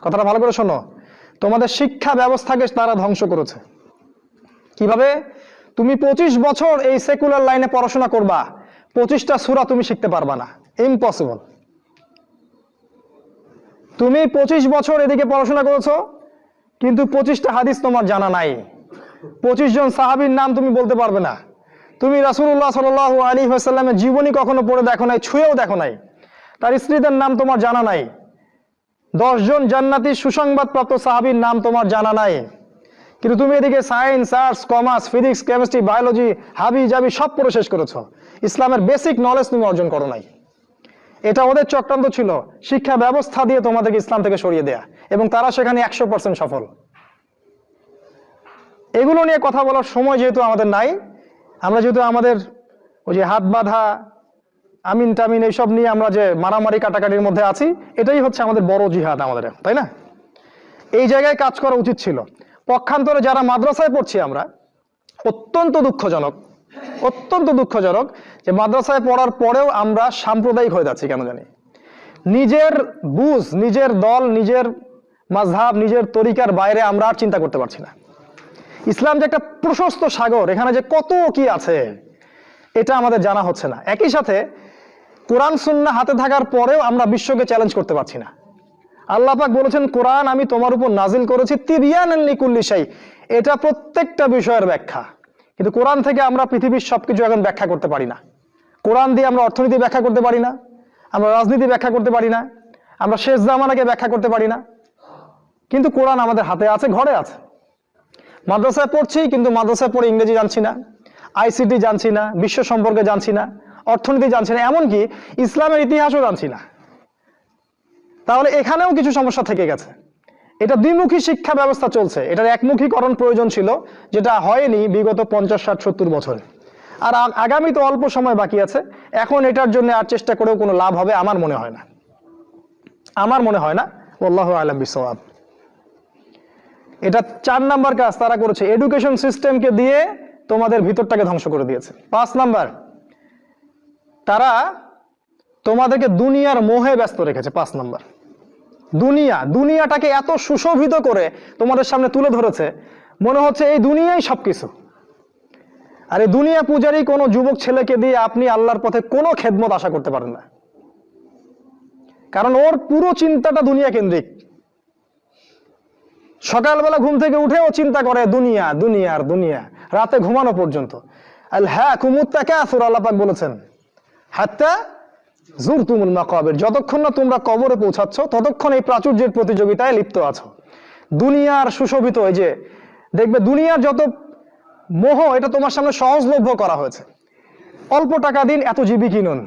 কথাটা ভালো করে শোনো, তোমাদের শিক্ষা ব্যবস্থাকে তারা ধ্বংস করেছে। কিভাবে? তুমি 25 বছর এই সেকুলার লাইনে পড়াশোনা করবা, 25টা সূরা তুমি শিখতে পারবা না, ইম্পসিবল। তুমি 25 বছর এদিকে পড়াশোনা করেছো, কিন্তু 25টা হাদিস তোমার জানা নাই, 25 জন সাহাবীর নাম তুমি বলতে পারবে না, তুমি রাসূলুল্লাহ সাল্লাল্লাহু আলাইহি ওয়াসাল্লামের জীবনী কখনো পড়ে দেখো নাই, ছুঁয়েও দেখো নাই, তার স্ত্রীদের নাম তোমার জানা নাই, 10 জন জান্নাতি সুসংবাদপ্রাপ্ত সাহাবীর নাম তোমার জানা নাই, কিন্তু তুমি এদিকে science, arts, commerce, physics, chemistry, biology, হাবি জাবি সব পড়ে শেষ করেছো, ইসলামের বেসিক নলেজ তুমি অর্জন করো নাই। এটা ওদের চক্রান্ত ছিল, শিক্ষা ব্যবস্থা দিয়ে তোমাদেরকে ইসলাম থেকে সরিয়ে দেয়া, এবং তারা সেখানে 100% সফল। এগুলো নিয়ে কথা বলার সময় যেহেতু আমাদের নাই, আমরা যেহেতু আমাদের ওই যে হাত বাঁধা, আমিন টামিন এইসব নিয়ে আমরা যে মারামারি কাটাকাটির মধ্যে আছি, এটাই হচ্ছে আমাদের বড় জিহাদ আমাদের, তাই না? এই জায়গায় কাজ করা উচিত ছিল। পক্ষান্তরে যারা মাদ্রাসায় পড়ছি আমরা, অত্যন্ত দুঃখজনক যে মাদ্রাসায় পড়ার পরেও আমরা সাম্প্রদায়িক হয়ে যাচ্ছি কেন জানি। নিজের বুঝ, নিজের দল, নিজের মাযহাব, নিজের তরিকার বাইরে আমরা আর চিন্তা করতে পারছি না। ইসলাম যে একটা প্রশস্ত সাগর, এখানে যে কত কি আছে এটা আমাদের জানা হচ্ছে না। একই সাথে কোরআন সুন্নাহ হাতে থাকার পরেও আমরা বিশ্বকে চ্যালেঞ্জ করতে পারছি না। আল্লাহ পাক বলেছেন, কোরআন আমি তোমার উপর নাজিল করেছি তিবিয়ানান লিকুল্লি শাই, এটা প্রত্যেকটা বিষয়ের ব্যাখ্যা। কিন্তু কোরআন থেকে আমরা পৃথিবীর সবকিছু এখন ব্যাখ্যা করতে পারি না। কোরআন দিয়ে আমরা অর্থনীতি ব্যাখ্যা করতে পারি না, আমরা রাজনীতি ব্যাখ্যা করতে পারি না, আমরা শেষ জামানাকে ব্যাখ্যা করতে পারি না। কিন্তু কোরআন আমাদের হাতে আছে, ঘরে আছে। মাদ্রাসায় পড়ছি, কিন্তু মাদ্রাসায় পড়ে ইংরেজি জানছি না, আইসিটি জানছি না, বিশ্ব সম্পর্কে জানছি না, অর্থনীতি জানছি না, এমনকি ইসলামের ইতিহাসও জানছি না। তাহলে এখানেও কিছু সমস্যা থেকে গেছে। এটা দ্বিমুখী শিক্ষা ব্যবস্থা চলছে, এটার একমুখীকরণ প্রয়োজন ছিল, যেটা হয়নি বিগত 50, 60, 70 বছর। আর আগামী তো অল্প সময় বাকি আছে, এখন এটার জন্য আর চেষ্টা করেও কোনো লাভ হবে আমার মনে হয় না, আল্লাহু আ'লাম বিসওয়াব। এটা 4 নাম্বার কাজ তারা করেছে, এডুকেশন সিস্টেমকে দিয়ে তোমাদের ভিতরটাকে ধ্বংস করে দিয়েছে। 5 নাম্বার, তারা তোমাদেরকে দুনিয়ার মোহে ব্যস্ত রেখেছে। 5 নাম্বার, দুনিয়াটাকে এত সুশোভিত করে তোমাদের সামনে তুলে ধরেছে, মনে হচ্ছে এই দুনিয়াই সবকিছু। আর এই দুনিয়া পূজারী কোনো যুবক ছেলেকে দিয়ে আপনি আল্লাহর পথে কোনো খেদমত আশা করতে পারেন না, কারণ ওর পুরো চিন্তাটা দুনিয়া কেন্দ্রিক। সকালবেলা ঘুম থেকে উঠে ও চিন্তা করে দুনিয়া, দুনিয়ার দুনিয়া, রাতে ঘুমানো পর্যন্ত। আল্লাহকুমুত তাকাসুর, আল্লাহ পাক বলেছেন, হাত্তা যুরতুমুল মাকাবির, যতক্ষণ না তোমরা কবরে পৌঁছাচ্ছ ততক্ষণ এই প্রাচুর্যের প্রতিযোগিতায় লিপ্ত আছো। দুনিয়ার সুশোভিত, এই যে দেখবে দুনিয়ার যত মোহ, এটা তোমার সামনে সহজলভ্য করা হয়েছে। অল্প টাকা দিন এত জিবি কিনুন,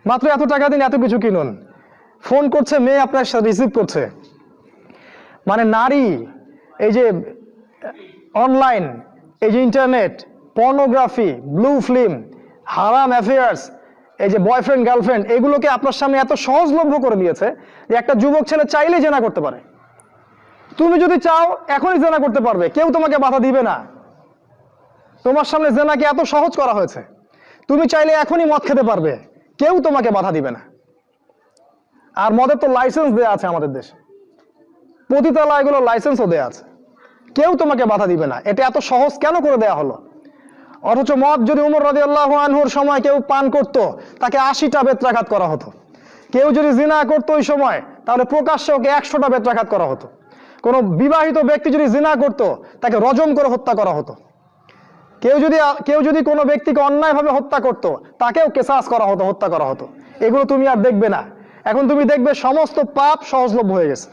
মাত্র এত টাকা দিন এত কিছু কিনুন। ফোন করছে মেয়ে, আপনার সাথে রিসিভ করছে, মানে নারী, এই যে অনলাইন, এই যে ইন্টারনেট, পর্নোগ্রাফি, ব্লু ফিল্ম, হারাম অ্যাফেয়ার্স, এই যে বয়ফ্রেন্ড গার্লফ্রেন্ড, এগুলোকে আপনার সামনে এত সহজলভ্য করে দিয়েছে যে একটা যুবক ছেলে চাইলেই জেনা করতে পারে। তুমি যদি চাও এখনই জেনা করতে পারবে, কেউ তোমাকে বাধা দিবে না। তোমার সামনে জেনাকে এত সহজ করা হয়েছে, তুমি চাইলে এখনই মদ খেতে পারবে, কেউ তোমাকে বাধা দিবে না। আর মদের তো লাইসেন্স দেয়া আছে আমাদের দেশে, পতিতালয় এগুলো লাইসেন্সও দেয়া আছে, কেউ তোমাকে বাধা দিবে না। এটা এত সহজ কেন করে দেয়া হলো? অথচ মদ যদি উমর রাদিয়াল্লাহু আনহুর সময় কেউ পান করত, তাকে 80টা বেত্রাঘাত করা হতো। কেউ যদি জিনা করতো ওই সময়, তাহলে প্রকাশ্যে ওকে 100টা বেত্রাঘাত করা হতো। কোনো বিবাহিত ব্যক্তি যদি জিনা করতো, তাকে রজম করে হত্যা করা হতো। কেউ যদি কোনো ব্যক্তিকে অন্যায়ভাবে হত্যা করত, তাকেও কেসাস করা হতো, হত্যা করা হতো। এগুলো তুমি আর দেখবে না। এখন তুমি দেখবে সমস্ত পাপ সহজলভ্য হয়ে গেছে।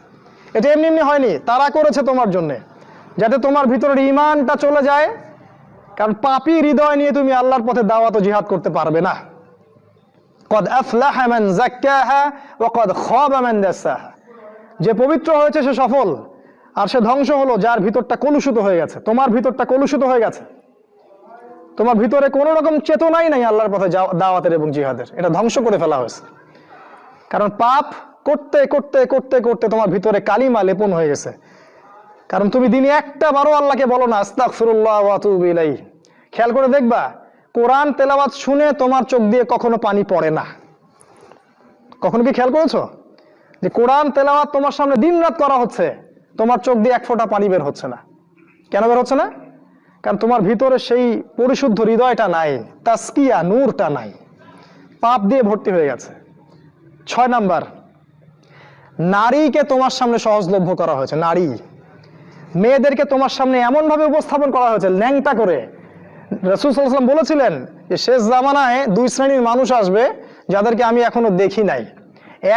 এটা এমনি এমনি হয়নি, তারা করেছে তোমার জন্য, যাতে তোমার ভিতরের ঈমানটা চলে যায়। কারণ পাপী হৃদয় নিয়ে তুমি আল্লাহর পথে দাওয়াত ও জিহাদ করতে পারবে না। কদ আফলাহা মান যাক্কাহা ওয়া কদ খাবা মান দাসাহা, যে পবিত্র হয়েছে সে সফল, আর সে ধ্বংস হলো যার ভিতরটা কলুষিত হয়ে গেছে। তোমার ভিতরটা কলুষিত হয়ে গেছে, তোমার ভিতরে কোনো রকম চেতনাই নাই আল্লাহর পথে দাওয়াতের এবং জিহাদের, এটা ধ্বংস করে ফেলা হয়েছে। কারণ পাপ করতে করতে করতে করতে তোমার ভিতরে কালিমা লেপন হয়ে গেছে। কারণ তুমি দিনে একটা বারো আল্লাহকে বলো না আস্তাগফিরুল্লাহ ওয়া আতুবু ইলাইহি। খেয়াল করে দেখবা, কোরআন তেলাওয়াত শুনে তোমার চোখ দিয়ে কখনো পানি পড়ে না। কখনো কি খেয়াল করেছো যে কোরআন তেলাওয়াত তোমার সামনে দিন রাত করা হচ্ছে, তোমার চোখ দিয়ে এক ফোঁটা পানি বের হচ্ছে না। কেন বের হচ্ছে না? কারণ তোমার ভিতরে সেই পরিশুদ্ধ হৃদয়টা নাই, তাসকিয়া নূরটা নাই, পাপ দিয়ে ভর্তি হয়ে গেছে। 6 নাম্বার, নারীকে তোমার সামনে সহজলভ্য করা হয়েছে। নারী, মেয়েদেরকে তোমার সামনে এমন ভাবে উপস্থাপন করা হয়েছে ল্যাংটা করে। রাসূল সাল্লাল্লাহু আলাইহি ওয়াসাল্লাম বলেছিলেন যে শেষ জামানায় 2 শ্রেণীর মানুষ আসবে যাদেরকে আমি এখনো দেখি নাই।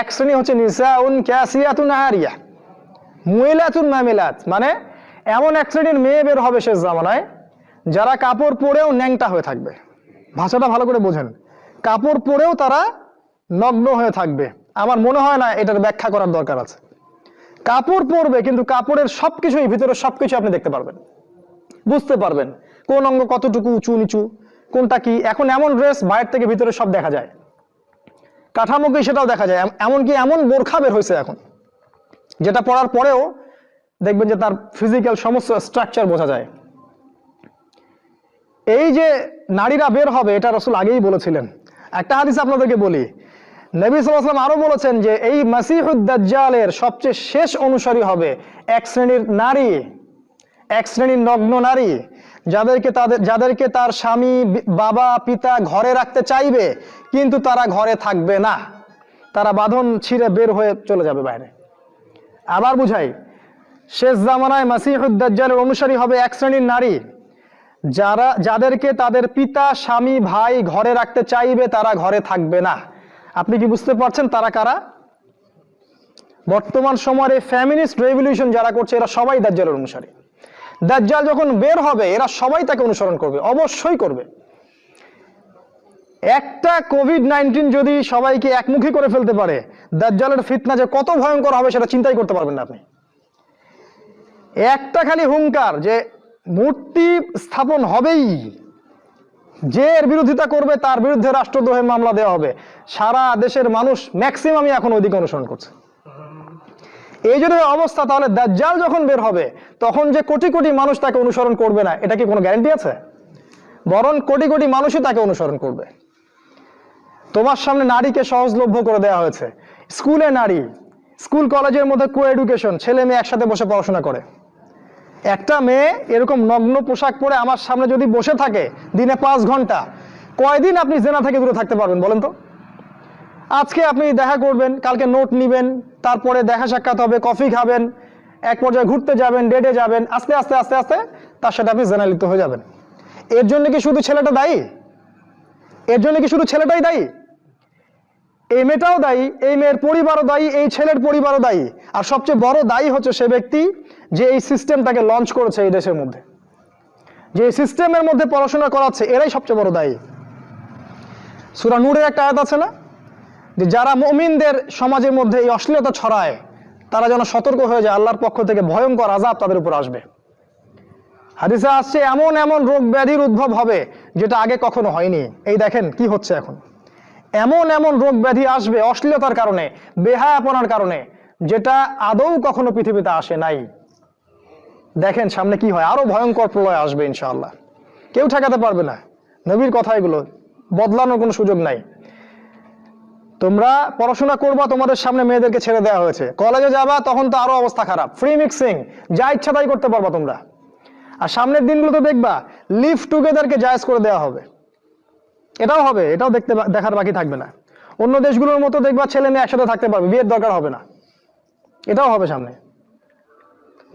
এক শ্রেণী হচ্ছে নিসাউন কাসিয়াতুন আরিয়া মুইলাতুন মামিলাত, মানে এমন এক শ্রেণীর মেয়ে বের হবে শেষ জামানায় যারা কাপড় পরেও ন্যাংটা হয়ে থাকবে। ভাষাটা ভালো করে বোঝেন, কাপড় পরেও তারা নগ্ন হয়ে থাকবে। আমার মনে হয় না এটার ব্যাখ্যা করার দরকার আছে। কাপড় পরবে কিন্তু কাপড়ের সবকিছুই, ভিতরে সবকিছু আপনি দেখতে পারবেন, বুঝতে পারবেন কোন অঙ্গ কতটুকু উঁচু নিচু, কোনটা কি। এখন এমন ড্রেস বাইরে থেকে ভিতরে সব দেখা যায়, কাঠামোকে সেটাও দেখা যায়। এমনকি এমন বোরখা বের হয়েছে এখন যেটা পরার পরেও দেখবেন যে তার ফিজিক্যাল সমস্ত স্ট্রাকচার বোঝা যায়। এই যে নারীরা বের হবে এটা রাসূল আগেই বলেছিলেন। একটা হাদিস আপনাদেরকে বলি, নবী সাল্লাল্লাহু আলাইহি ওয়াসাল্লাম আরো বলেছেন যে এই মাসিহুদ দাজ্জালের সবচেয়ে শেষ অনুসারী হবে এক শ্রেণীর নারী, এক শ্রেণীর নগ্ন নারী, যাদেরকে তার স্বামী বাবা পিতা ঘরে রাখতে চাইবে কিন্তু তারা ঘরে থাকবে না, তারা বাঁধন ছিঁড়ে বের হয়ে চলে যাবে বাইরে। আবার বুঝাই, শেষ জামানায় মাসিহুদ দাজ্জালের অনুসারী হবে এক শ্রেণীর নারী যাদেরকে তাদের পিতা স্বামী ভাই ঘরে রাখতে চাইবে, তারা ঘরে থাকবে না। আপনি কি বুঝতে পারছেন তারা কারা? বর্তমান সময়ের এই ফ্যামিনিস্ট রেভলিউশন যারা করছে এরা সবাই দাজ্জালের অনুসারী। দাজ্জাল যখন বের হবে এরা সবাই তাকে অনুসরণ করবে, অবশ্যই করবে। একটা কোভিড-19 যদি সবাইকে একমুখী করে ফেলতে পারে, দাজ্জালের ফিতনা যে কত ভয়ঙ্কর হবে সেটা চিন্তাই করতে পারবেন না আপনি। একটা খালি হুঙ্কার যে মূর্তি স্থাপন হবেই, যে এর বিরোধিতা করবে তার বিরুদ্ধে রাষ্ট্রদ্রোহের মামলা দেওয়া হবে, সারা দেশের মানুষ ম্যাক্সিমামই এখন ওইদিকে অনুসরণ করছে। এই যদি অবস্থা, তাহলে দাজ্জাল যখন বের হবে তখন যে কোটি কোটি মানুষ তাকে অনুসরণ করবে না এটা কি কোনো গ্যারান্টি আছে? বরং কোটি কোটি মানুষই তাকে অনুসরণ করবে। তোমার সামনে নারীকে সহজলভ্য করে দেওয়া হয়েছে। স্কুলে নারী, স্কুল কলেজের মধ্যে কো এডুকেশন, ছেলে মেয়ে একসাথে বসে পড়াশোনা করে। একটা মেয়ে এরকম নগ্ন পোশাক পরে আমার সামনে যদি বসে থাকে দিনে 5 ঘন্টা, কয়দিন আপনি জেনা থেকে দূরে থাকতে পারবেন বলেন তো? আজকে আপনি দেখা করবেন, কালকে নোট নিবেন, তারপরে দেখা সাক্ষাৎ হবে, কফি খাবেন, এক পর্যায়ে ঘুরতে যাবেন, ডেটে যাবেন, আস্তে আস্তে আস্তে আস্তে তার সাথে আপনি জেনায় লিপ্ত হয়ে যাবেন। এর জন্য কি শুধু ছেলেটা দায়ী? এর জন্য কি শুধু ছেলেটাই দায়ী? এই মেয়েটাও দায়ী, এই মেয়ের পরিবারও দায়ী, এই ছেলের পরিবারও দায়ী। আর সবচেয়ে বড় দায়ী হচ্ছে সে ব্যক্তি যে এই সিস্টেমটাকে লঞ্চ করেছে এই দেশের মধ্যে, যে সিস্টেমের মধ্যে পড়াশোনা করাচ্ছে, এরাই সবচেয়ে বড় দায়ী। সূরা নূরের একটা আয়াত আছে না, যে যারা মুমিনদের সমাজের মধ্যে এই অশ্লীলতা ছড়ায় তারা যেন সতর্ক হয়ে যায়, আল্লাহর পক্ষ থেকে ভয়ঙ্কর আযাব তাদের উপর আসবে। হাদিসে আসছে এমন এমন রোগ ব্যাধির উদ্ভব হবে যেটা আগে কখনো হয়নি। এই দেখেন কি হচ্ছে এখন, এমন এমন রোগ ব্যাধি আসবে অশ্লীলতার কারণে, বেহায়াপনার কারণে, যেটা আদৌ কখনো পৃথিবীতে আসে নাই। দেখেন সামনে কি হয়, আরো ভয়ঙ্কর প্রলয় আসবে ইনশাআল্লাহ, কেউ ঠেকাতে পারবে না। নবীর কথা এগুলো, বদলানোর কোনো সুযোগ নাই। তোমরা পড়াশোনা করবা, তোমাদের সামনে মেয়েদেরকে ছেড়ে দেওয়া হয়েছে, কলেজে যাবা তখন তো আরো অবস্থা খারাপ, ফ্রি মিক্সিং, যা ইচ্ছা তাই করতে পারবা তোমরা। আর সামনের দিনগুলোতে দেখবা লিভ টুগেদারকে জায়েজ করে দেওয়া হবে, এটাও হবে, এটাও দেখার বাকি থাকবে না। অন্য দেশগুলোর মতো দেখবা ছেলে মেয়ে একসাথে থাকতে পারবে, বিয়ের দরকার হবে না, এটাও হবে সামনে।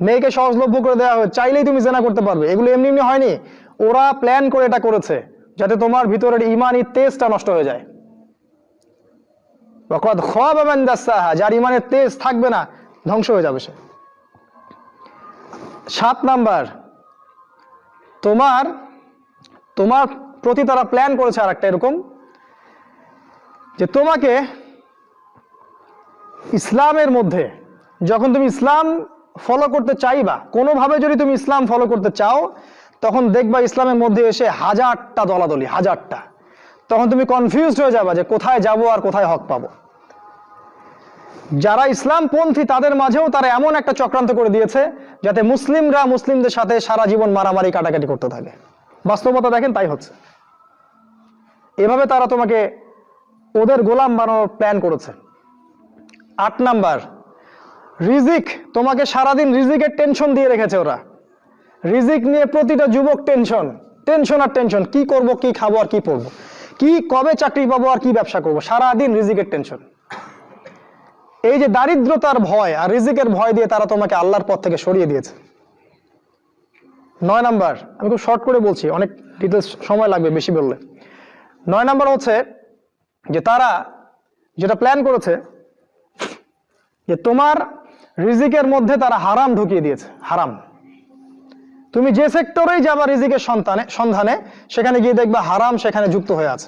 মেয়েকে সহজলভ্য করে দেওয়া হবে, চাইলেই তুমি জেনা করতে পারবে। এগুলো এমনি এমনি হয়নি, ওরা প্ল্যান করে এটা করেছে যাতে তোমার ভিতরের ইমানি তেজটা নষ্ট হয়ে যায়। যার ইমানের তেজ থাকবে না ধ্বংস হয়ে যাবে সে। 7 নাম্বার, তোমার প্রতি তারা প্ল্যান করেছে আর একটা এরকম, যে তোমাকে ইসলামের মধ্যে যখন তুমি ইসলাম ফলো করতে চাইবা, কোনোভাবে যদি তুমি ইসলাম ফলো করতে চাও, তখন দেখবা ইসলামের মধ্যে এসে 1000টা দলাদলি, 1000টা। তখন তুমি কনফিউজড হয়ে যাবা যে কোথায় যাব আর কোথায় হক পাবো। যারা ইসলামপন্থী তাদের মাঝেও তারা এমন একটা চক্রান্ত করে দিয়েছে যাতে মুসলিমরা মুসলিমদের সাথে সারা জীবন মারামারি কাটাকাটি করতে থাকে। বাস্তবতা দেখেন তাই হচ্ছে। এভাবে তারা তোমাকে ওদের গোলাম বানানোর প্ল্যান করেছে। 8 নাম্বার, রিজিক, তোমাকে সারাদিন রিজিকের টেনশন দিয়ে রেখেছে ওরা। রিজিক নিয়ে প্রতিটা যুবক টেনশন, টেনশন আর টেনশন, কি করব, কি খাবো আর কি পড়বো, কি কবে চাকরি পাবো আর কি ব্যবসা করবো, সারাদিন রিজিকের টেনশন। এই যে দারিদ্রতার ভয় আর রিজিকের ভয় দিয়ে তারা তোমাকে আল্লাহর পথ থেকে সরিয়ে দিয়েছে। 9 নাম্বার, আমি খুব শর্ট করে বলছি, অনেক ডিটেলস সময় লাগবে বেশি বললে। 9 নাম্বার হচ্ছে যে তারা যেটা প্ল্যান করেছে যে তোমার রিজিকের মধ্যে তারা হারাম ঢুকিয়ে দিয়েছে। হারাম, তুমি যে সেক্টরেই যাবা রিজিকের সন্ধানে, সেখানে গিয়ে দেখবা হারাম সেখানে যুক্ত হয়ে আছে।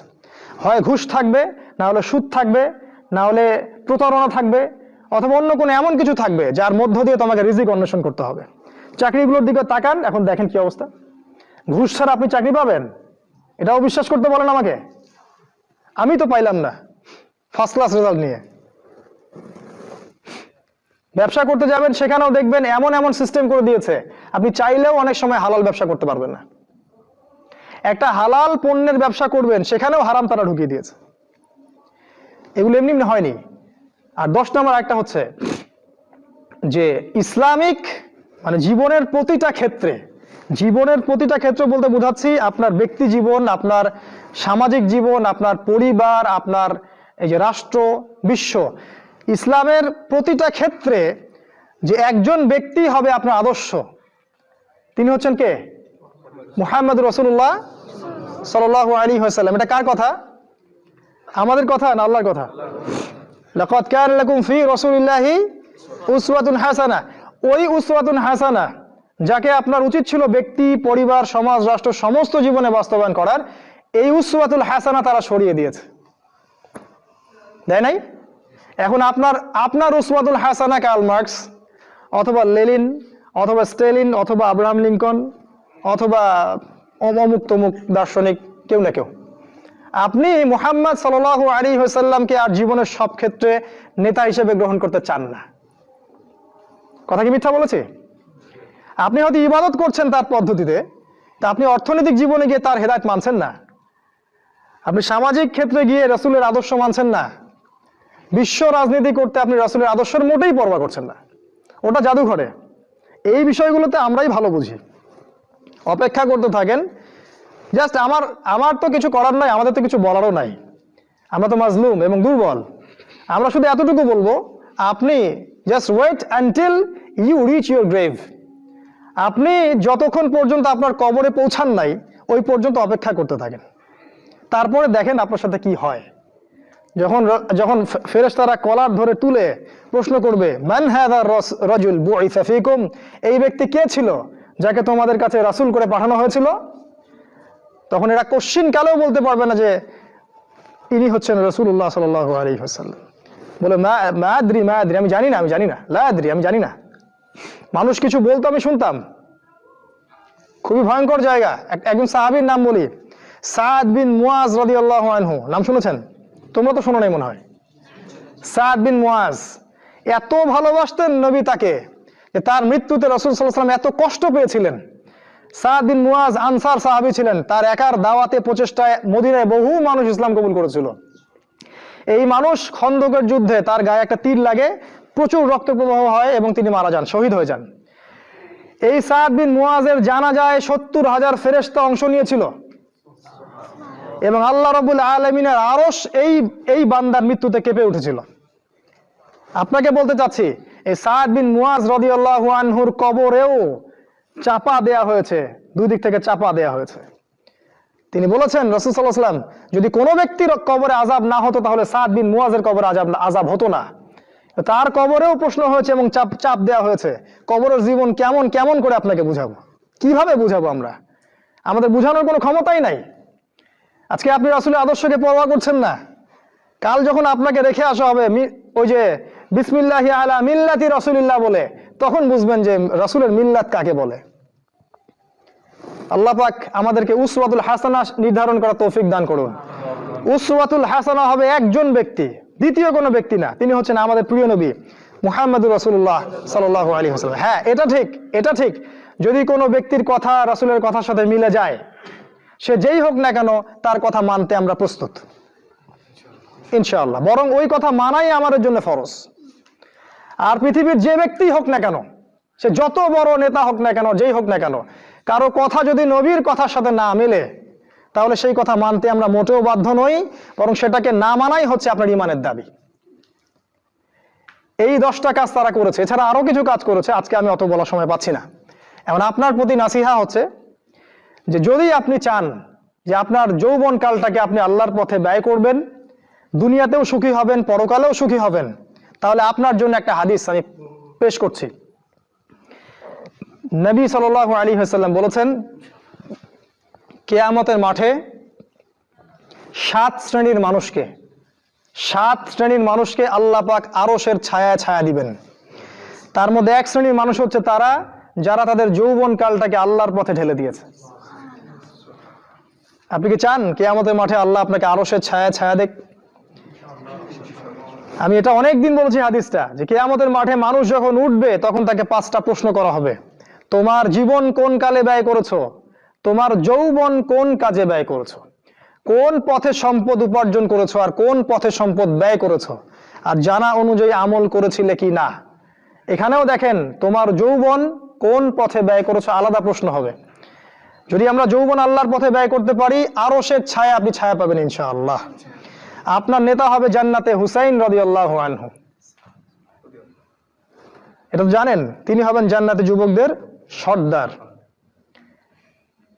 হয় ঘুষ থাকবে, না হলে সুদ থাকবে, না হলে প্রতারণা থাকবে, অথবা অন্য কোনো এমন কিছু থাকবে যার মধ্য দিয়ে তোমাকে রিজিক অন্বেষণ করতে হবে। চাকরিগুলোর দিকে তাকান, এখন দেখেন কি অবস্থা। ঘুষ ছাড়া আপনি চাকরি পাবেন? এটাও বিশ্বাস করতে বলেন আমাকে। আমি তো পাইলাম না ফার্স্ট ক্লাস রেজাল্ট নিয়ে। ব্যবসা করতে যাবেন, সেখানেও দেখবেন এমন এমন সিস্টেম করে দিয়েছে, আপনি চাইলেও অনেক সময় হালাল ব্যবসা করতে পারবেন না। একটা হালাল পণ্যের ব্যবসা করবেন, সেখানেও হারাম তারা ঢুকিয়ে দিয়েছে। এগুলো এমনি এমনি হয়নি। আর 10 নম্বর একটা হচ্ছে যে ইসলামিক মানে জীবনের প্রতিটা ক্ষেত্রে, জীবনের প্রতিটা ক্ষেত্র বলতে বোঝাচ্ছি আপনার ব্যক্তি জীবন, আপনার সামাজিক জীবন, আপনার পরিবার, আপনার এই যে রাষ্ট্র, বিশ্ব, ইসলামের প্রতিটা ক্ষেত্রে যে একজন ব্যক্তি হবে আপনার আদর্শ, তিনি হচ্ছেন কে? মুহাম্মদ রাসূলুল্লাহ সাল্লাল্লাহু আলাইহি ওয়াসাল্লাম। এটা কার কথা? আমাদের কথা না আল্লাহর কথা? লাকাদ কানা লাকুম ফি রাসূলিল্লাহি উসওয়াতুন হাসানাহ। ওই উসওয়াতুন হাসানাহ যাকে আপনার উচিত ছিল ব্যক্তি, পরিবার, সমাজ, রাষ্ট্র সমস্ত জীবনে বাস্তবায়ন করার, এই উসওয়াতুল হাসানাহ তারা সরিয়ে দিয়েছে, দেয় নাই? এখন আপনার উসওয়াতুল হাসানাহ কার্ল মার্কস অথবা লেনিন অথবা স্টেলিন অথবা আব্রাহাম লিঙ্কন অথবা অমুক তমুক দার্শনিক, কেউ না কেউ। আপনি মুহাম্মদ সাল্লাল্লাহু আলাইহি ওয়াসাল্লামকে আর জীবনের সব ক্ষেত্রে নেতা হিসেবে গ্রহণ করতে চান না। কথা কি মিথ্যা বলেছি? আপনি হয়তো ইবাদত করছেন তার পদ্ধতিতে, তা আপনি অর্থনৈতিক জীবনে গিয়ে তার হেদায়েত মানছেন না। আপনি সামাজিক ক্ষেত্রে গিয়ে রাসূলের আদর্শ মানছেন না। বিশ্ব রাজনীতি করতে আপনি রাসূলের আদর্শের মোটেই পরোয়া করছেন না, ওটা জাদুঘরে। এই বিষয়গুলোতে আমরাই ভালো বুঝি। অপেক্ষা করতে থাকেন। জাস্ট আমার তো কিছু করার নাই, আমাদের তো কিছু বলারও নাই, আমরা তো মাজলুম এবং দুর্বল। আমরা শুধু এতটুকু বলবো, আপনি just wait until you reach your grave. আপনি যতক্ষণ পর্যন্ত আপনার কবরে পৌঁছান নাই, ওই পর্যন্ত অপেক্ষা করতে থাকেন। তারপরে দেখেন আপনার সাথে কি হয়। যখন ফেরেশতারা কলার ধরে তুলে প্রশ্ন করবে, মান হাযা রাজুল বুইসা ফীকুম, এই ব্যক্তি কে ছিল যাকে তোমাদের কাছে রাসূল করে পাঠানো হয়েছিল, তখন এরা কোশ্চিন কালেও বলতে পারবে না যে ইনি হচ্ছেন রাসূলুল্লাহ সাল্লাল্লাহু আলাইহি ওয়াসাল্লাম। বলে মা আদরি, আমি জানি না, লা আদরি, আমি জানি না। মানুষ কিছু বলতো, আমি শুনতাম। খুবই ভয়ঙ্কর জায়গা। একজন সাহাবীর নাম বলি, সাদ বিন মুয়াজ রাদিয়াল্লাহু আনহু। নাম শুনেছেন? তোমরা তো শোনো নাই মনে হয়। সাদ বিন মুয়াজ এত ভালোবাসতেন নবী তাকে যে তার মৃত্যুতে রাসূল সাল্লাল্লাহু আলাইহি ওয়াসাল্লাম এত কষ্ট পেয়েছিলেন। সাদ বিন মুয়াজ আনসার সাহাবী ছিলেন। তার একার দাওয়াতে প্রচেষ্টায় মদিনায় বহু মানুষ ইসলাম কবুল করেছিল। এই মানুষ খন্দকের যুদ্ধে তার গায়ে একটা তীর লাগে, প্রচুর রক্ত প্রবাহ হয় এবং তিনি মারা যান, শহীদ হয়ে যান। এই সাদ বিন মুয়াজের জানাজায় 70,000 ফেরেশতা অংশ নিয়েছিল এবং আল্লাহ রাব্বুল আলামিনের আরশ এই বান্দার মৃত্যুতে কেঁপে উঠেছিল। আপনাকে বলতে চাচ্ছি, এই সাদ বিন মুয়াজ রাদিয়াল্লাহু আনহুর কবরেও চাপা দেয়া হয়েছে, দুই দিক থেকে চাপা দেয়া হয়েছে। তিনি বলেছেন, রাসূল সাল্লাল্লাহু আলাইহি ওয়াসাল্লাম, যদি কোনো ব্যক্তির কবরে আযাব না হতো তাহলে সাদ বিন মুয়াজের কবরে আযাব হতো না। তার কবরেও প্রশ্ন হয়েছে এবং চাপ দেওয়া হয়েছে। কবরের জীবন কেমন করে আপনাকে বুঝাবো, কিভাবে বুঝাবো? আমাদের বুঝানোর কোনো ক্ষমতাই নাই। আজকে আপনি রাসূলের আদর্শকে পরোয়া করছেন না। কাল যখন আপনাকে রেখে আসা হবে ওই যে বিসমিল্লাহি আলা মিল্লাতি রাসূলিল্লাহ বলে, তখন বুঝবেন যে রাসূলের মিল্লাত কাকে বলে। আল্লাহ পাক আমাদেরকে উসওয়াতুল হাসানাহ নির্ধারণ করার তৌফিক দান করুন। উসওয়াতুল হাসানাহ হবে একজন ব্যক্তি, দ্বিতীয় কোনো ব্যক্তি না। তিনি হচ্ছেন আমাদের প্রিয় নবী মুহাম্মদুর রাসূলুল্লাহ সাল্লাল্লাহু আলাইহি ওয়াসাল্লাম। হ্যাঁ, এটা ঠিক যদি কোনো ব্যক্তির কথা রাসূলের কথার সাথে মিলে যায়, সে যেই হোক না কেন তার কথা মানতে আমরা প্রস্তুত ইনশাআল্লাহ। বরং ওই কথা মানাই আমাদের জন্য ফরজ। আর পৃথিবীর যে ব্যক্তি হোক না কেন, সে যত বড় নেতা হোক না কেন, যেই হোক না কেন, কারো কথা যদি নবীর কথার সাথে না মেলে, তাহলে সেই কথা মানতে আমরা মোটেও বাধ্য নই, বরং সেটাকে না মানাই হচ্ছে আপনার ইমানের দাবি। এই 10টা কাজ তারা করেছে, এছাড়া আরো কিছু কাজ করেছে, আজকে আমি অত বলার সময় পাচ্ছি না। এখন আপনার প্রতি নাসিহা হচ্ছে যে যদি আপনি চান যে আপনার যৌবন কালটাকে আপনি আল্লাহর পথে ব্যয় করবেন, দুনিয়াতেও সুখী হবেন, পরকালেও সুখী হবেন, তাহলে আপনার জন্য একটা হাদিস আমি পেশ করছি। নবী সাল্লাল্লাহু আলাইহি ওয়াসাল্লাম বলেছেন, কিয়ামতের মাঠে 7 শ্রেণীর মানুষকে আল্লাহ পাক আরশের ছায়ায় ছায়া দিবেন। তার মধ্যে 1 শ্রেণীর মানুষ হচ্ছে তারা যারা তাদের যৌবন কালটাকে আল্লাহর পথে ঢেলে দিয়েছে। আপনি কি চান কিয়ামতের মাঠে আল্লাহ আপনাকে আরশের ছায়া ছায়া দেখ? আমি এটা অনেক দিন বলছি হাদিসটা, যে কিয়ামতের মাঠে মানুষ যখন উঠবে তখন তাকে 5টা প্রশ্ন করা হবে। তোমার জীবন কোন কালে ব্যয় করেছো? তোমার যৌবন কোন কাজে ব্যয় করেছো? কোন পথে সম্পদ উপার্জন করেছো আর কোন পথে সম্পদ ব্যয় করেছো? আর জানা অনুযায়ী আমল করেছিলে কি না? এখানেও দেখেন, তোমার যৌবন কোন পথে ব্যয় করেছো আলাদা প্রশ্ন হবে। যদি আমরা যৌবন আল্লাহর পথে ব্যয় করতে পারি, আরশের ছায়া আপনি ছায়া পাবেন ইনশাআল্লাহ। আপনার নেতা হবে জান্নাতে হুসাইন রাদিয়াল্লাহু আনহু। এটা তো জানেন, তিনি হবেন জান্নাতে যুবকদের সর্দার।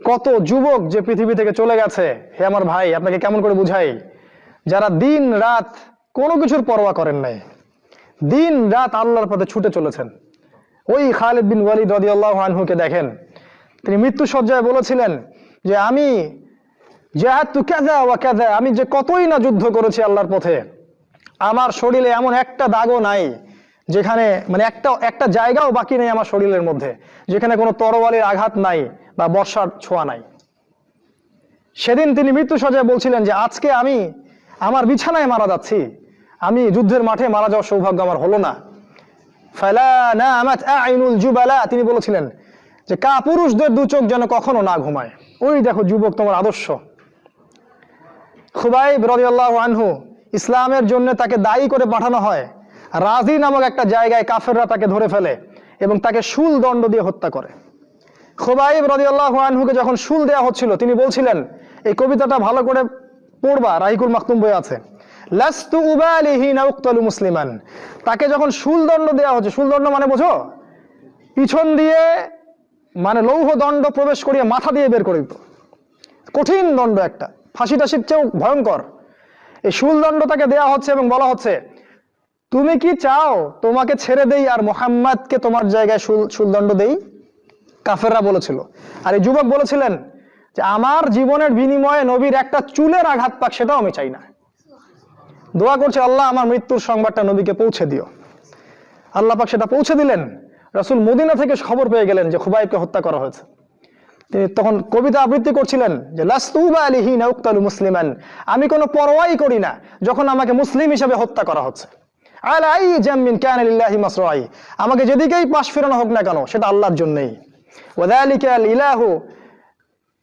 কত যুবক যে পৃথিবী থেকে চলে গেছে, হে আমার ভাই, আপনাকে কেমন করে বুঝাই, যারা দিন রাত কোনো কিছুর পরোয়া করেন নাই, দিন রাত আল্লাহর পথে ছুটে চলেছেন। ওই খালিদ বিন ওয়ালিদ রাদিয়াল্লাহু আনহুকে দেখেন, তিনি মৃত্যু সজ্জায় বলেছিলেন যে আমি জাহাদতু কাযা ওয়া কাযা, আমি যে কতই না যুদ্ধ করেছি আল্লাহর পথে, আমার শরীরে এমন একটা দাগও নাই যেখানে, মানে একটা জায়গাও বাকি নেই আমার শরীরের মধ্যে যেখানে কোনো তরবারির আঘাত নাই বা বর্ষার ছোঁয়া নাই। সেদিন তিনি মৃত্যু সজ্জায় বলছিলেন যে আজকে আমি আমার বিছানায় মারা যাচ্ছি, আমি যুদ্ধের মাঠে মারা যাওয়ার সৌভাগ্য আমার হলো না। ফালা নামাত আইনুল জুবালা, তিনি বলেছিলেন যে পুরুষদের 2 চোখ যেন কখনো না ঘুমায়। ওই দেখো যুবক, তোমার আদর্শ। খুবাইব রাদিয়াল্লাহু আনহু, ইসলামের জন্য তাকে দায়ী করে পাঠানো হয়, রাজি নামক একটা জায়গায় কাফেররা তাকে ধরে ফেলে এবং তাকে শুল দণ্ড দিয়ে হত্যা করে। খুবাইব রাদিয়াল্লাহু আনহুকে যখন শুল দেওয়া হচ্ছিল, তিনি বলছিলেন, এই কবিতাটা ভালো করে পড়বা, রাহিকুল মাকতুম বই আছে, লাস্তু উবালি হিনা উক্তালু মুসলিমান। তাকে যখন শুল দণ্ড দেওয়া হচ্ছে, শুল দণ্ড মানে বোঝো, পিছন দিয়ে মানে লৌহ দণ্ড প্রবেশ করিয়ে মাথা দিয়ে বের করে দিত, কঠিন দণ্ড, একটা ফাঁসি টাসির চেয়েও ভয়ঙ্কর। এই শুল দণ্ড তাকে দেওয়া হচ্ছে এবং বলা হচ্ছে, তুমি কি চাও তোমাকে ছেড়ে দেই আর মুহাম্মাদকে তোমার জায়গায় শুল দণ্ড দেই? কাফেররা বলেছিল। আর এই যুবক বলেছিলেন যে আমার জীবনের বিনিময়ে নবীর একটা চুলের আঘাত পাক, সেটাও আমি চাই না। দোয়া করছে, আল্লাহ আমার মৃত্যুর সংবাদটা নবীকে পৌঁছে দিও। আল্লাহ পাক সেটা পৌঁছে দিলেন। রাসূল মদিনা থেকে খবর পেয়ে গেলেন যে খুবাইবকে হত্যা করা হয়েছে। তিনি তখন কবিতা আবৃত্তি করছিলেন যে লাস্তু উবালি হিনা উক্তালু মুসলিমান, আমি কোনো পরোয়াই করি না যখন আমাকে মুসলিম হিসেবে হত্যা করা হচ্ছে। আলা আই জামিন কানা লিল্লাহি মাসরাই, আমাকে যেদিকেই পাশ ফেরানো হোক না কেন সেটা আল্লাহর জন্যই। ওয়াযালিকাল ইলাহু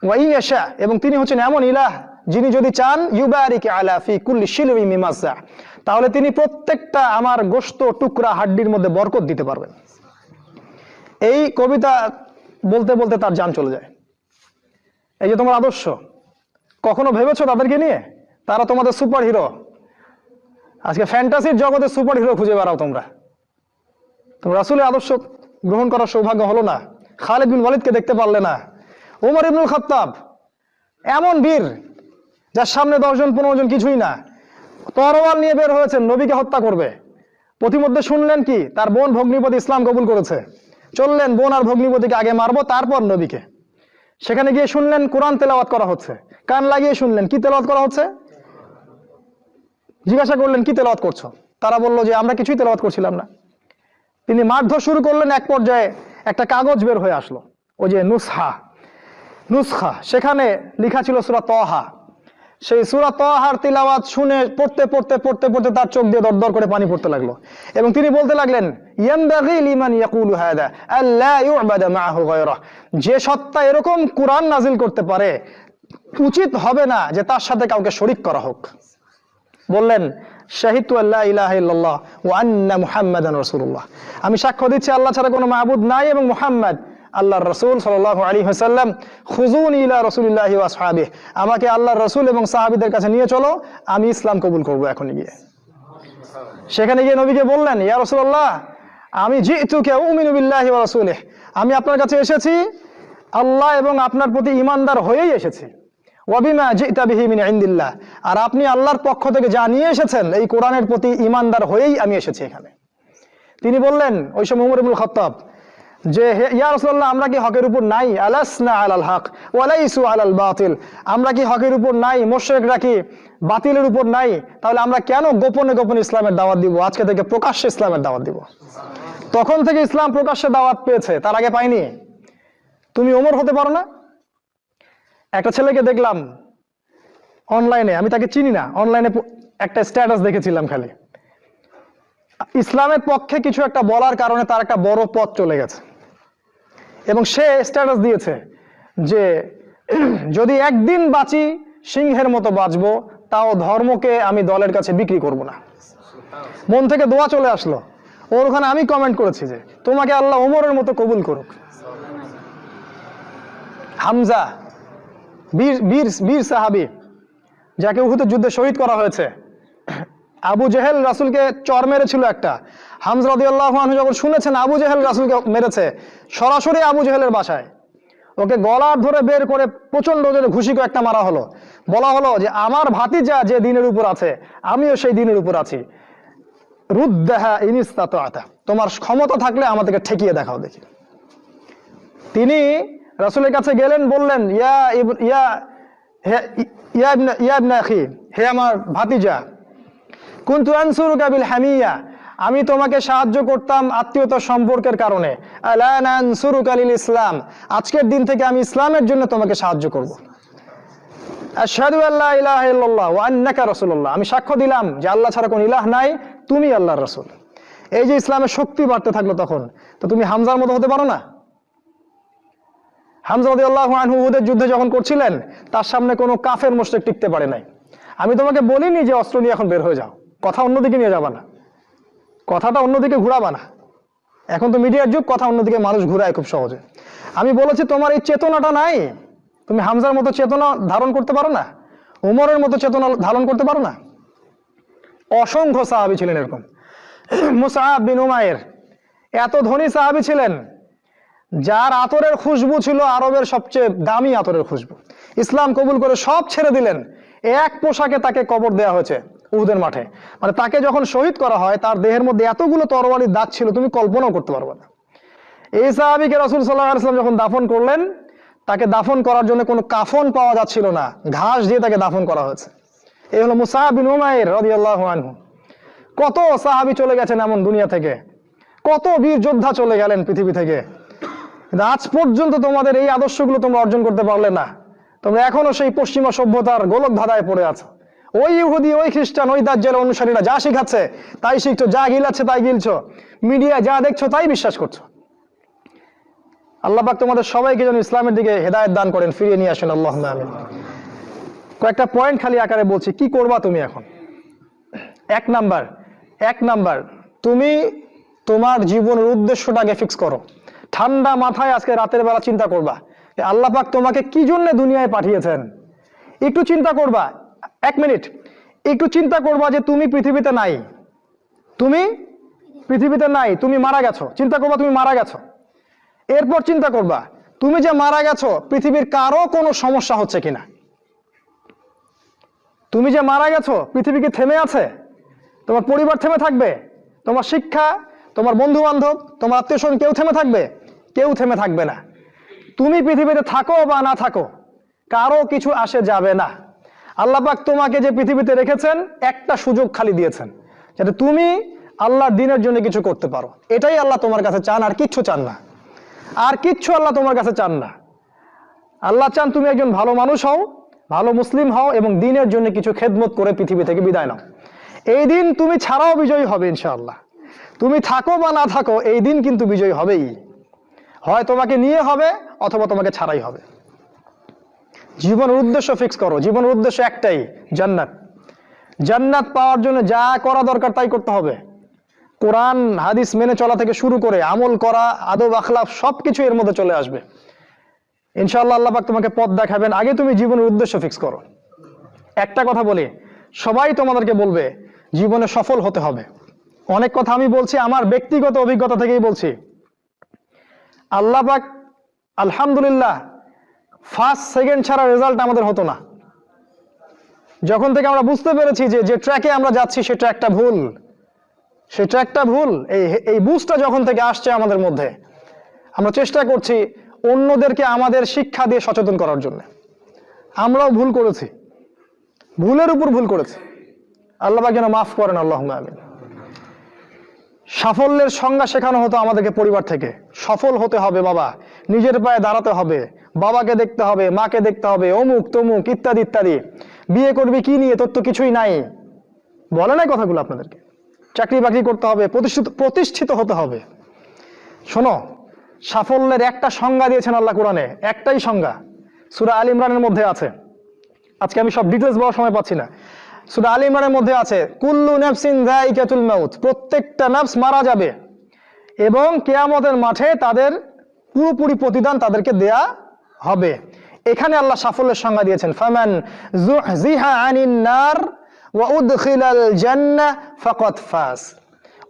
ওয়া ইয়াশা, এবং তিনি হচ্ছেন এমন ইলাহ যিনি যদি চান, ইউবারিক আলা ফি কুল্লি শিলবি মিমাসা, তাহলে তিনি প্রত্যেকটা আমার গোশত টুকরা হাড্ডির মধ্যে বরকত দিতে পারবেন। এই কবিতা বলতে বলতে তার জান চলে যায়। এই যে তোমার আদর্শ, কখনো ভেবেছো তাদেরকে নিয়ে? তারা তোমাদের সুপার হিরো। আজকে ফ্যান্টাসির জগতে সুপার হিরো খুঁজে বেড়াও তোমরা রাসূলের আদর্শ গ্রহণ করার সৌভাগ্য হলো না। খালিদ বিন ওয়ালিদকে দেখতে পারলে না। ওমর ইবনুল খাত্তাব এমন বীর, যার সামনে 10 জন 15 জন কিছুই না, তরোয়াল নিয়ে বের হয়েছেন নবীকে হত্যা করবে। প্রতিমধ্যে শুনলেন কি, তার বোন ভগ্নিপতি ইসলাম কবুল করেছে। চললেন বোন আর ভগ্নিপতিকে আগে মারবো, তারপর নবীকে। সেখানে গিয়ে শুনলেন কোরআন তেলাওয়াত করা হচ্ছে, কান লাগিয়ে শুনলেন কি তেলাওয়াত করা হচ্ছে। জিজ্ঞাসা করলেন কি তেলাওয়াত করছো? তারা বলল যে আমরা কিছুই তেলাওয়াত করছিলাম না। তিনি মারধর শুরু করলেন। এক পর্যায়ে একটা কাগজ বের হয়ে আসলো, ওই যে নুসখা, সেখানে লেখা ছিল সূরা তাহা। সেই সূরা তাহার তিলাওয়াত শুনে পড়তে পড়তে পড়তে পড়তে তার চোখ দিয়ে দরদর করে পানি পড়তে লাগলো এবং তিনি বলতে লাগলেন, ইয়ানবাগি লিমান ইয়াকুলু হাদা আল্লা ইউবাদা মাআহু গায়রা, যে সত্তা এরকম কুরআন নাজিল করতে পারে উচিত হবে না যে তার সাথে কাউকে শরীক করা হোক। বললেন শাহিদতু আল্লা ইলাহা ইল্লাল্লাহ ওয়া আন্না মুহাম্মাদান রাসূলুল্লাহ, আমি সাক্ষ্য দিচ্ছি আল্লাহ ছাড়া কোনো মাবুদ নাই এবং মুহাম্মদ আল্লাহর রাসূল সাল্লাল্লাহু আলাইহি ওয়াসাল্লাম। খুযুনি ইলা রাসূলিল্লাহি ওয়া আসহাবিহি, আমাকে আল্লাহর রাসূল এবং সাহাবীদের কাছে নিয়ে চলো, আমি ইসলাম কবুল করব এখনই গিয়ে। সেখানে গিয়ে নবীকে বললেন, ইয়া রাসূলুল্লাহ, আমি জিতুকা উমিনু বিল্লাহি ওয়া রাসূলিহি, আমি আপনার কাছে এসেছি আল্লাহ এবং আপনার প্রতি ঈমানদার হয়েই এসেছি। ওয়া বিমা জিতা বিহি মিন ইনদিল্লাহ, আর আপনি আল্লাহর পক্ষ থেকে যা নিয়ে এসেছেন এই কোরআনের প্রতি ঈমানদার হয়েই আমি এসেছি এখানে। তিনি বললেন ওই সময় ওমর ইবনুল খাত্তাব যে ইয়া রাসূলুল্লাহ, আমরা কি হকের উপর নাই? আলাসনা আলাল হক ওয়া লাইসু আলাল বাতিল, আমরা কি হকের উপর নাই? মুশরিকরা কি বাতিলের উপর নাই? তাহলে আমরা কেন গোপনে গোপনে ইসলামের দাওয়াত দিব? আজকে থেকে প্রকাশ্যে ইসলামের দাওয়াত দিব। তখন থেকে ইসলাম প্রকাশ্যে দাওয়াত পেয়েছে, তার আগে পায়নি। তুমি ওমর হতে পারো না? একটা ছেলেকে দেখলাম অনলাইনে, আমি তাকে চিনি না, অনলাইনে একটা স্ট্যাটাস দেখেছিলাম খালি, ইসলামের পক্ষে কিছু একটা বলার কারণে তার একটা বড় পথ চলে গেছে, এবং সে স্ট্যাটাস দিয়েছে যে যদি একদিন বাঁচি সিংহের মতো বাঁচবো, তাও ধর্মকে আমি দলের কাছে বিক্রি করব না। মন থেকে দোয়া চলে আসলো ওর ওখানে। আমি কমেন্ট করেছি যে তোমাকে আল্লাহ ওমরের মতো কবুল করুক। হামজা বীর সাহাবী, যাকে উহুদের যুদ্ধে শহীদ করা হয়েছে, আবু জেহেল রাসূলকে চর মেরেছিল একটা। হামজা রাদিয়াল্লাহু আনহু যখন শুনেছেন আবু জেহেল রাসূলকে মেরেছে, সরাসরি আবু জেহেলের বাসায় ওকে গলার ধরে বের করে প্রচন্ড জোরে ঘুষি করে একটা মারা হলো। বলা হলো যে আমার ভাতিজা যে দিনের উপর আছে, আমিও সেই দিনের উপর আছি, রুদ্দাহা ইন ইসতাতা'তা, তোমার ক্ষমতা থাকলে আমাদেরকে ঠেকিয়ে দেখাও দেখি। তিনি রাসূলের কাছে গেলেন, বললেন ইয়া ইবনা আখি, হে আমার ভাতিজা, কুনতু আনসুরুকা বিল হামিয়া, আমি তোমাকে সাহায্য করতাম আত্মীয়তা সম্পর্কের কারণে, আলা নানসুরুকা লিল ইসলাম, আজকের দিন থেকে আমি ইসলামের জন্য তোমাকে সাহায্য করব। আশহাদু আল্লা ইলাহা ইল্লাল্লাহ ওয়া আন্নাকা রাসূলুল্লাহ, আমি সাক্ষ্য দিলাম যে আল্লাহ ছাড়া কোনো ইলাহ নাই, তুমি আল্লাহর রাসূল। এই যে ইসলামের শক্তি বাড়তে থাকলো তখন, তো তুমি হামজার মতো হতে পারো না? হামজা রাদিয়াল্লাহু আনহু উহুদের যুদ্ধে যখন করছিলেন, তার সামনে কোনো কাফের মুশরিক টিকতে পারে নাই। আমি তোমাকে বলিনি যে অস্ত্র নিয়ে এখন বের হয়ে যাও, কথা অন্যদিকে নিয়ে যাবা না, কথাটা অন্যদিকে ঘুরাবা না। এখন তো মিডিয়ার যুগ, কথা অন্যদিকে মানুষ ঘুরায় খুব সহজে। আমি বলেছি তোমার এই চেতনাটা নাই, তুমি হামজার মতো চেতনা ধারণ করতে পারো না, উমরের মতো চেতনা ধারণ করতে পারো না। অসংখ্য সাহাবী ছিলেন এরকম। মুসআব বিন উমাইর এত ধনী সাহাবী ছিলেন, যার আতরের খুশবু ছিল আরবের সবচেয়ে দামি আতরের খুশবু। ইসলাম কবুল করে সব ছেড়ে দিলেন, এক পোশাকে তাকে কবর দেওয়া হয়েছে উহুদের মাঠে। মানে তাকে যখন শহীদ করা হয়, তার দেহের মধ্যে এতগুলো তরবারির দাগ ছিল, তুমি কল্পনাও করতে পারবে না। এই সাহাবীকে রাসূল সাল্লাল্লাহু আলাইহি ওয়াসাল্লাম যখন দাফন করলেন, তাকে দাফন করার জন্য কোনো কাফন পাওয়া যাচ্ছিল না, ঘাস দিয়ে তাকে দাফন করা হয়েছে। এই হলো মুসআব বিন উমাইর রাদিয়াল্লাহু আনহু। কত সাহাবী চলে গেছেন এমন দুনিয়া থেকে, কত বীর যোদ্ধা চলে গেলেন পৃথিবী থেকে, কিন্তু আজ পর্যন্ত তোমাদের এই আদর্শগুলো তোমরা অর্জন করতে পারলে না। তোমরা এখনো সেই পশ্চিমা সভ্যতার গোলক ধাঁধায় পড়ে আছো। ওই ইহুদি, ওই খ্রিস্টান, ওই দাজ্জালের অনুসারীরা যা শিখাচ্ছে তাই শিখছো, যা গিলাচ্ছে তাই গিলছো, মিডিয়া যা দেখছো তাই বিশ্বাস করছো। আল্লাহ পাক তোমাদের সবাইকে যেন ইসলামের দিকে হেদায়েত দান করেন, ফিরিয়ে নিয়ে আসেন, আল্লাহুম্মা আমিন। কয়েকটা পয়েন্ট খালি আকারে বলছি, কি করবা তুমি এখন। এক নাম্বার, তুমি তোমার জীবনের উদ্দেশ্যটাকে ফিক্স করো। ঠান্ডা মাথায় আজকে রাতের বেলা চিন্তা করবা আল্লাহ পাক তোমাকে কি জন্য দুনিয়ায় পাঠিয়েছেন। একটু চিন্তা করবা, 1 মিনিট একটু চিন্তা করবা যে তুমি পৃথিবীতে নাই, তুমি মারা গেছো। চিন্তা করবা তুমি মারা গেছো। এরপর চিন্তা করবা তুমি যে মারা গেছো, পৃথিবীর কারো কোনো সমস্যা হচ্ছে কিনা। তুমি যে মারা গেছো, পৃথিবী কি থেমে আছে? তোমার পরিবার থেমে থাকবে? তোমার শিক্ষা, তোমার বন্ধু বান্ধব, তোমার আত্মীয় স্বজন কেউ থেমে থাকবে? কেউ থেমে থাকবে না। তুমি পৃথিবীতে থাকো বা না থাকো, কারো কিছু আসে যাবে না। আল্লাহ পাক তোমাকে যে পৃথিবীতে রেখেছেন, একটা সুযোগ খালি দিয়েছেন যাতে তুমি আল্লাহর দ্বীনের জন্য কিছু করতে পারো। এটাই আল্লাহ তোমার কাছে চান, আর কিচ্ছু চান না। আর কিচ্ছু আল্লাহ তোমার কাছে চান না। আল্লাহ চান তুমি একজন ভালো মানুষ হও, ভালো মুসলিম হও, এবং দ্বীনের জন্য কিছু খেদমত করে পৃথিবী থেকে বিদায় নাও। এই দিন তুমি ছাড়াও বিজয়ী হবে ইনশাআল্লাহ। তুমি থাকো বা না থাকো, এই দিন কিন্তু বিজয়ী হবেই। হয় তোমাকে নিয়ে হবে অথবা তোমাকে ছাড়াই হবে। জীবনের উদ্দেশ্য ফিক্স করো। জীবনের উদ্দেশ্য একটাই, জান্নাত। জান্নাত পাওয়ার জন্য যা করা দরকার তাই করতে হবে। কোরআন হাদিস মেনে চলা থেকে শুরু করে আমল করা, আদব আখলাক সবকিছু এর মধ্যে চলে আসবে ইনশাআল্লাহ। আল্লাহ পাক তোমাকে পথ দেখাবেন। আগে তুমি জীবনের উদ্দেশ্য ফিক্স করো। একটা কথা বলি, সবাই তোমাদেরকে বলবে জীবনে সফল হতে হবে। অনেক কথা আমি বলছি আমার ব্যক্তিগত অভিজ্ঞতা থেকেই বলছি। আল্লাহ পাক আলহামদুলিল্লাহ ফার্স্ট সেকেন্ড ছাড়া রেজাল্ট আমাদের হতো না। যখন থেকে আমরা বুঝতে পেরেছি যে ট্র্যাকে আমরা যাচ্ছি সে ট্র্যাকটা ভুল, সেই ট্র্যাকটা ভুল, এই বুঝটা যখন থেকে আসছে আমাদের মধ্যে, আমরা চেষ্টা করছি অন্যদেরকে আমাদের শিক্ষা দিয়ে সচেতন করার জন্য। আমরাও ভুল করেছি, ভুলের উপর ভুল করেছি, আল্লাহ পাক যেন মাফ করেন, আল্লাহুম্মা আমিন। সাফল্যের সংজ্ঞা শেখানো হতো আমাদেরকে পরিবার থেকে। সফল হতে হবে বাবা, নিজের পায়ে দাঁড়াতে হবে, বাবাকে দেখতে হবে, মাকে দেখতে হবে, অমুক তমুক ইত্যাদি ইত্যাদি। বিয়ে করবি কি নিয়ে, তোর তো কিছুই নাই, বলে নাই কথাগুলো আপনাদেরকে। চাকরি বাকরি করতে হবে, প্রতিষ্ঠিত হতে হবে। শোনো, সাফল্যের একটা সংজ্ঞা দিয়েছেন আল্লাহ কোরআনে, একটাই সংজ্ঞা, সূরা আল ইমরানের মধ্যে আছে। আজকে আমি সব ডিটেলস বলার সময় পাচ্ছি না। সূরা আল ইমরানের মধ্যে আছে কুল্লু নাফসিন যায়িকাতুল মাউত, প্রত্যেকটা নফস মারা যাবে এবং কিয়ামতের মাঠে তাদের পুরোপুরি প্রতিদান তাদেরকে দেয়া হবে। এখানে আল্লাহ সাফল্যের সংজ্ঞা দিয়েছেন, ফামান যুহজিহা আনিন নার ওয়া উদখিলাল জান্নাহ ফাকাদ ফাজ।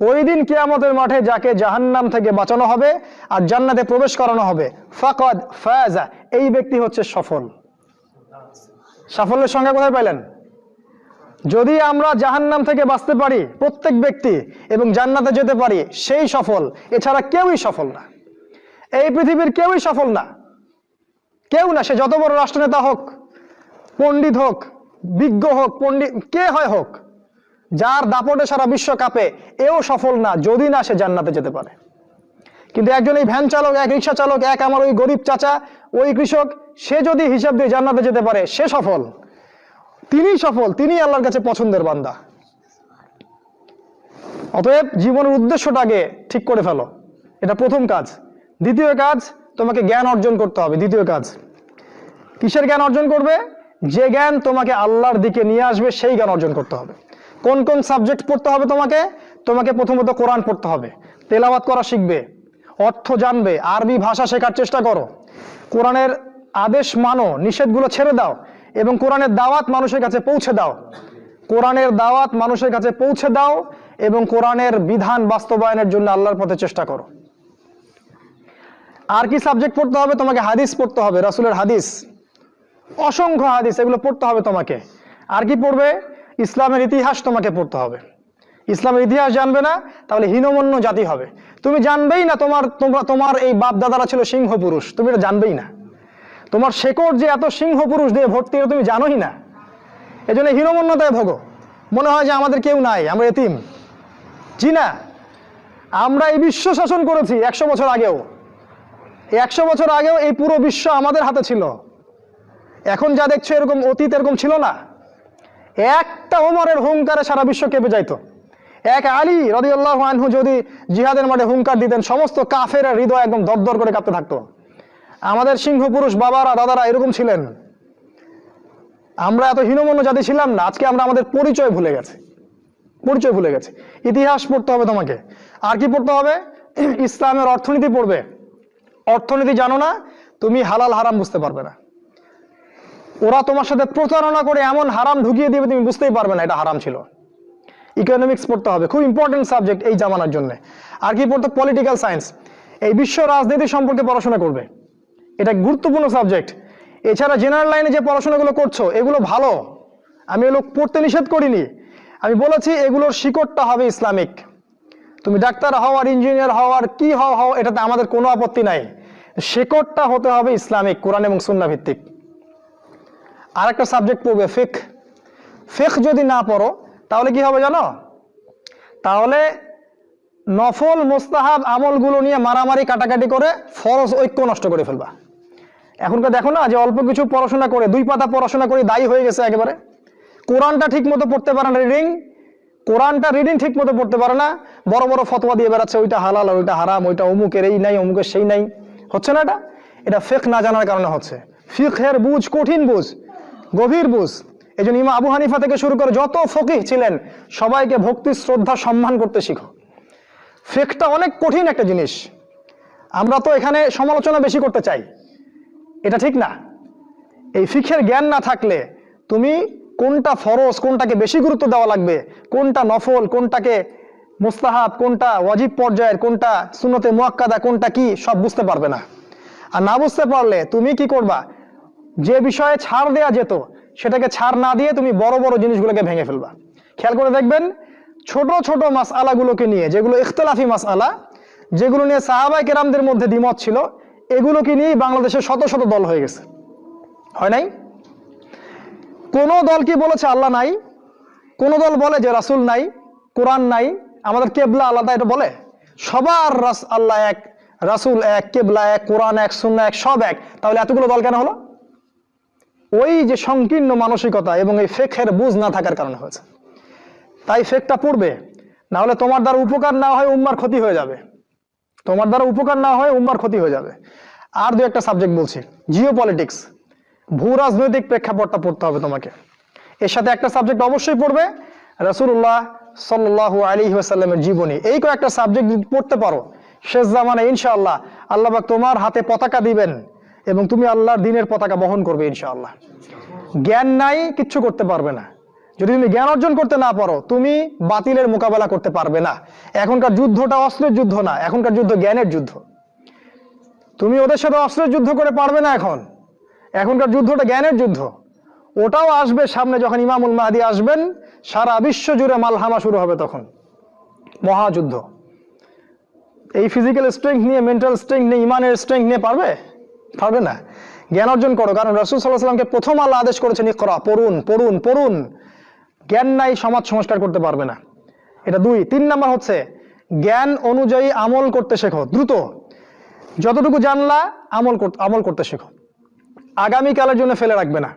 ওই দিন কিয়ামতের মাঠে যাকে জাহান্নাম থেকে বাঁচানো হবে আর জান্নাতে প্রবেশ করানো হবে, ফাকাদ ফাজা, এই ব্যক্তি হচ্ছে সফল। সাফল্যের সংজ্ঞা কোথায় পাইলেন? যদি আমরা জাহান্নাম থেকে বাঁচতে পারি প্রত্যেক ব্যক্তি এবং জান্নাতে যেতে পারি, সেই সফল। এছাড়া কেউই সফল না, এই পৃথিবীর কেউই সফল না, কেউ না। সে যত বড় রাষ্ট্রনেতা হোক, পণ্ডিত হোক, বিজ্ঞ হোক, পণ্ডিত কে হয় হোক, যার দাপটে সারা বিশ্ব কাঁপে, এও সফল না যদি না সে জান্নাতে যেতে পারে। কিন্তু একজন এই ভ্যান চালক, এক রিক্সা চালক, এক আমার ওই গরিব চাচা, ওই কৃষক, সে যদি হিসাব দিয়ে জান্নাতে যেতে পারে, সে সফল, তিনিই সফল, তিনিই আল্লাহর কাছে পছন্দের বান্দা। অতএব জীবনের উদ্দেশ্যটাকে ঠিক করে ফেলো, এটা প্রথম কাজ। দ্বিতীয় কাজ, তোমাকে জ্ঞান অর্জন করতে হবে। দ্বিতীয় কাজ, কিসের জ্ঞান অর্জন করবে? যে জ্ঞান তোমাকে আল্লাহর দিকে নিয়ে আসবে সেই জ্ঞান অর্জন করতে হবে। কোন কোন সাবজেক্ট পড়তে হবে তোমাকে? তোমাকে প্রথমত কোরআন পড়তে হবে, তেলাওয়াত করা শিখবে, অর্থ জানবে, আরবি ভাষা শেখার চেষ্টা করো, কোরআনের আদেশ মানো, নিষেধগুলো ছেড়ে দাও এবং কোরআনের দাওয়াত মানুষের কাছে পৌঁছে দাও। কোরআনের দাওয়াত মানুষের কাছে পৌঁছে দাও এবং কোরআনের বিধান বাস্তবায়নের জন্য আল্লাহর পথে চেষ্টা করো। আর কি সাবজেক্ট পড়তে হবে? তোমাকে হাদিস পড়তে হবে, রাসূলের হাদিস, অসংখ্য হাদিস, এগুলো পড়তে হবে তোমাকে। আর কি পড়বে? ইসলামের ইতিহাস তোমাকে পড়তে হবে। ইসলামের ইতিহাস জানবে না তাহলে হীনমন্য জাতি হবে। তুমি জানবেই না তোমার এই বাপ দাদারা ছিল সিংহ পুরুষ, তুমি এটা জানবেই না। তোমার শেকড় যে এত সিংহ পুরুষ দিয়ে ভর্তি, তুমি জানোই না। এজন্য হীনমন্যতায় ভোগো, মনে হয় যে আমাদের কেউ নাই, আমরা এতিম। জি না, আমরা এই বিশ্ব শাসন করেছি 100 বছর আগেও। 100 বছর আগেও এই পুরো বিশ্ব আমাদের হাতে ছিল। এখন যা দেখছো এরকম অতীত এরকম ছিল না। একটা ওমরের হুঙ্কারে সারা বিশ্ব কেঁপে যাইতো। এক আলী রাদিয়াল্লাহু আনহু যদি জিহাদের মাঠে হুঙ্কার দিতেন, সমস্ত কাফের হৃদয় একদম দরদর করে কাঁপতে থাকতো। আমাদের সিংহ পুরুষ বাবারা দাদারা এরকম ছিলেন। আমরা এত হীনমন্য জাতি ছিলাম না। আজকে আমরা আমাদের পরিচয় ভুলে গেছি, পরিচয় ভুলে গেছি। ইতিহাস পড়তে হবে তোমাকে। আর কি পড়তে হবে? ইসলামের অর্থনীতি পড়বে। অর্থনীতি জানো না, তুমি হালাল হারাম বুঝতে পারবে না। ওরা তোমার সাথে প্রতারণা করে এমন হারাম ঢুকিয়ে দিবে তুমি বুঝতেই পারবে না এটা হারাম ছিল। ইকোনমিক্স পড়তে হবে, খুব ইম্পর্টেন্ট সাবজেক্ট এই জামানার জন্য। আর কি পড়তে? পলিটিক্যাল সায়েন্স, এই বিশ্ব রাজনীতি সম্পর্কে পড়াশোনা করবে, এটা গুরুত্বপূর্ণ সাবজেক্ট। এছাড়া জেনারেল লাইনে যে পড়াশোনাগুলো করছো এগুলো ভালো, আমি এগুলো পড়তে নিষেধ করিনি। আমি বলেছি এগুলোর শিকড়টা হবে ইসলামিক। তুমি ডাক্তার হও আর ইঞ্জিনিয়ার হও আর কি হও, এটাতে আমাদের কোনো আপত্তি নাই। শিকড়টা হতে হবে ইসলামিক, কোরআন এবং সুন্নাহ ভিত্তিক। আর একটা সাবজেক্ট পড়বে ফিকহ। ফিকহ যদি না পড়ো তাহলে কি হবে জানো? তাহলে নফল মুস্তাহাব আমলগুলো নিয়ে মারামারি কাটাকাটি করে ফরজ ঐক্য নষ্ট করে ফেলবা। এখনকার দেখো না যে অল্প কিছু পড়াশোনা করে, 2 পাতা পড়াশোনা করে দায়ী হয়ে গেছে একেবারে। কোরআনটা ঠিক মতো পড়তে পারে না, কোরআনটা রিডিং ঠিক মতো পড়তে পারে না, বড় বড় ফতোয়া দিয়ে বেড়াচ্ছে, ওইটা হালাল ওইটা হারাম, ওইটা অমুকের এই নাই অমুকের সেই নাই। হচ্ছে না এটা? এটা ফিকহ না জানার কারণে হচ্ছে। ফিকহের বুঝ কঠিন বুঝ, গভীর বুঝ, এই জন্য ইমাম আবু হানিফা থেকে শুরু করে যত ফকিহ ছিলেন সবাইকে ভক্তি শ্রদ্ধা সম্মান করতে শিখো। ফিকহটা অনেক কঠিন একটা জিনিস, আমরা তো এখানে সমালোচনা বেশি করতে চাই, এটা ঠিক না। এই ফিকহের জ্ঞান না থাকলে তুমি কোনটা ফরজ, কোনটাকে বেশি গুরুত্ব দেওয়া লাগবে, কোনটা নফল, কোনটাকে মুস্তাহাব, কোনটা ওয়াজিব পর্যায়ের, কোনটা সুন্নতে মুআক্কাদা, কোনটা কি সব বুঝতে পারবে না। আর না বুঝতে পারলে তুমি কি করবা, যে বিষয়ে ছাড় দেয়া যেত সেটাকে ছাড় না দিয়ে তুমি বড় বড় জিনিসগুলোকে ভেঙে ফেলবা। খেয়াল করে দেখবেন ছোট ছোট মাসআলাগুলোকে নিয়ে, যেগুলো ইখতিলাফি মাসআলা, যেগুলো নিয়ে সাহাবায়ে কেরামদের মধ্যে দ্বিমত ছিল, এগুলোকে নিয়ে বাংলাদেশে শত শত দল হয়ে গেছে, হয় নাই? কোন দল কি বলেছে আল্লাহ নাই? কোন দল বলে যে রাসূল নাই, কোরআন নাই, আমাদের কেবলা আলাদা, এটা বলে? সবার আল্লাহ এক, রাসূল এক, কেবলা এক, কোরআন এক, সুন্নাহ এক, সব এক। তাহলে এতগুলো দল কেন হলো? ওই যে সংকীর্ণ মানসিকতা এবং এই ফিকহের বুঝ না থাকার কারণে হয়েছে। তাই ফিকহটা পড়বে, না হলে তোমার দ্বারা উপকার না হয় উম্মার ক্ষতি হয়ে যাবে, তোমার দ্বারা উপকার না হয় উম্মার ক্ষতি হয়ে যাবে। আর দু একটা সাবজেক্ট বলছি, জিও পলিটিক্স, ভূ রাজনৈতিক প্রেক্ষাপটটা পড়তে হবে তোমাকে। এর সাথে একটা সাবজেক্ট অবশ্যই পড়বে রাসূলুল্লাহ সাল্লাল্লাহু আলাইহি ওয়াসাল্লামের জীবনী। এই কয়েকটা সাবজেক্ট যদি পড়তে পারো, শেষ জামানায় ইনশাআল্লাহ আল্লাহ পাক তোমার হাতে পতাকা দিবেন এবং তুমি আল্লাহর দ্বীনের পতাকা বহন করবে ইনশাআল্লাহ। জ্ঞান নাই, কিচ্ছু করতে পারবে না। যদি তুমি জ্ঞান অর্জন করতে না পারো, তুমি বাতিলের মোকাবেলা করতে পারবে না। এখনকার যুদ্ধটা অস্ত্রের যুদ্ধ না, এখনকার যুদ্ধ জ্ঞানের যুদ্ধ। তুমি ওদের সাথে অস্ত্রের যুদ্ধ করে পারবে না, এখনকার যুদ্ধটা জ্ঞানের যুদ্ধ। ওটাও আসবে সামনে, যখন ইমামুল মাহদী আসবেন, সারা বিশ্ব জুড়ে মালহামা শুরু হবে, তখন মহাযুদ্ধ। এই ফিজিক্যাল স্ট্রেংথ নিয়ে, মেন্টাল স্ট্রেংথ নিয়ে, ইমানের স্ট্রেংথ নিয়ে পারবে না। জ্ঞান অর্জন করো, কারণ রাসূল সাল্লাল্লাহু আলাইহি ওয়াসাল্লামকে প্রথম আল্লাহ আদেশ করেছেন ইকরা, পড়ুন পড়ুন পড়ুন। জ্ঞান নাই, সমাজ সংস্কার করতে পারবে না। এটা 2। 3 নাম্বার হচ্ছে জ্ঞান অনুযায়ী আমল করতে শেখো দ্রুত। যতটুকু জানলা আমল করতে শেখো, আগামীকালের জন্য ফেলে রাখবে না।